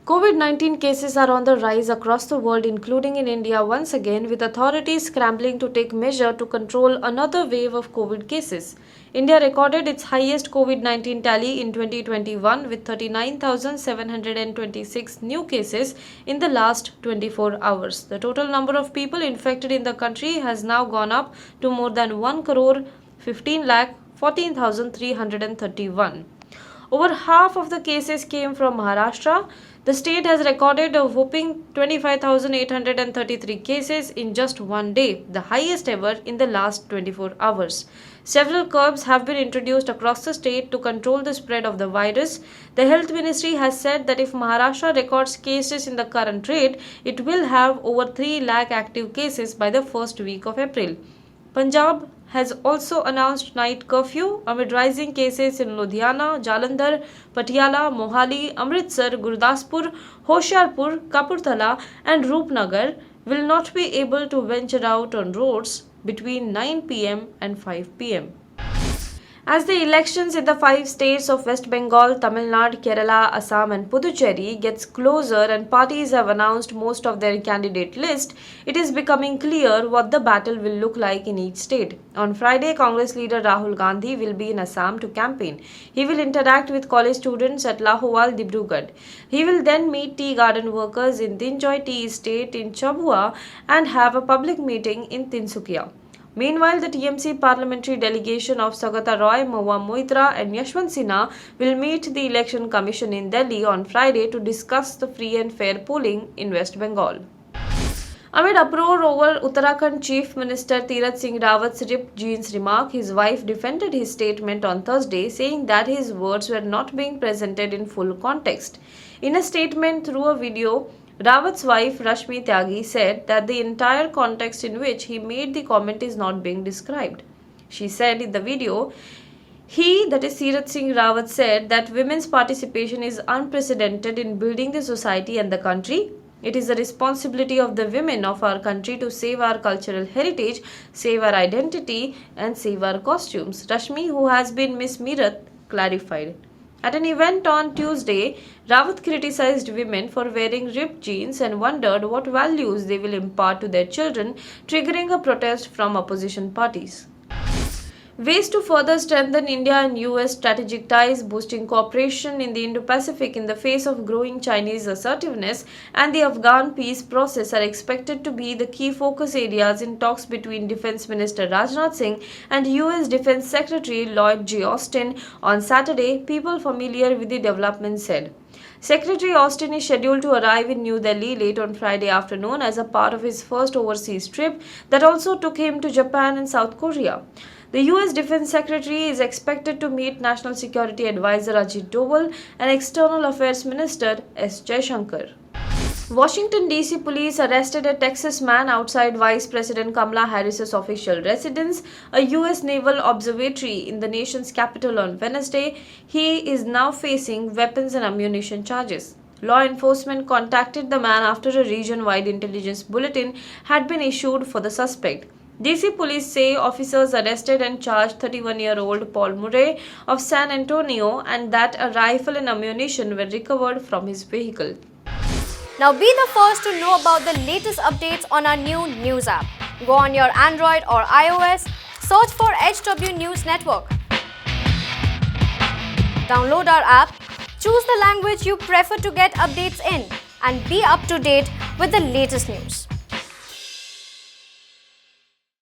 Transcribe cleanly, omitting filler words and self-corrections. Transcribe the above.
COVID-19 cases are on the rise across the world, including in India once again, with authorities scrambling to take measure to control another wave of COVID cases. India recorded its highest COVID-19 tally in 2021 with 39,726 new cases in the last 24 hours. The total number of people infected in the country has now gone up to more than 1 crore 15 lakh 14,331. Over half of the cases came from Maharashtra. The state has recorded a whopping 25,833 cases in just one day, the highest ever in the last 24 hours. Several curbs have been introduced across the state to control the spread of the virus. The Health Ministry has said that if Maharashtra records cases in the current rate, it will have over 3 lakh active cases by the first week of April. Punjab has also announced night curfew amid rising cases in Ludhiana, Jalandhar, Patiala, Mohali, Amritsar, Gurdaspur, Hoshiarpur, Kapurthala and Roopnagar will not be able to venture out on roads between 9 pm and 5 pm. As the elections in the 5 states of West Bengal, Tamil Nadu, Kerala, Assam and Puducherry gets closer and parties have announced most of their candidate list, it is becoming clear what the battle will look like in each state. On Friday, Congress leader Rahul Gandhi will be in Assam to campaign. He will interact with college students at Lahowal, Dibrugarh. He will then meet tea garden workers in Dinjoy Tea Estate in Chabua and have a public meeting in Tinsukia. Meanwhile, the TMC parliamentary delegation of Sagata Roy, Mahua Moitra and Yashwant Sinha will meet the Election Commission in Delhi on Friday to discuss the free and fair polling in West Bengal. Amid uproar over Uttarakhand Chief Minister Tirath Singh Rawat's ripped jeans remark, his wife defended his statement on Thursday, saying that his words were not being presented in full context. In a statement through a video, Rawat's wife Rashmi Tyagi said that the entire context in which he made the comment is not being described. She said in the video, that is Tirath Singh Rawat said that women's participation is unprecedented in building the society and the country. It is the responsibility of the women of our country to save our cultural heritage, save our identity and save our costumes. Rashmi, who has been Miss Meerut, clarified. At an event on Tuesday, Rawat criticized women for wearing ripped jeans and wondered what values they will impart to their children, triggering a protest from opposition parties. Ways to further strengthen India and US strategic ties, boosting cooperation in the Indo-Pacific in the face of growing Chinese assertiveness and the Afghan peace process are expected to be the key focus areas in talks between Defense Minister Rajnath Singh and US Defense Secretary Lloyd J. Austin on Saturday, people familiar with the development said. Secretary Austin is scheduled to arrive in New Delhi late on Friday afternoon as a part of his first overseas trip that also took him to Japan and South Korea. The US Defense Secretary is expected to meet National Security Advisor Ajit Doval and External Affairs Minister S. Jaishankar. Washington, D.C. police arrested a Texas man outside Vice President Kamala Harris's official residence, a U.S. naval observatory in the nation's capital on Wednesday. He is now facing weapons and ammunition charges. Law enforcement contacted the man after a region-wide intelligence bulletin had been issued for the suspect. DC police say officers arrested and charged 31-year-old Paul Murray of San Antonio and that a rifle and ammunition were recovered from his vehicle. Now be the first to know about the latest updates on our new news app. Go on your Android or iOS, search for HW News Network. Download our app, choose the language you prefer to get updates in, and be up to date with the latest news.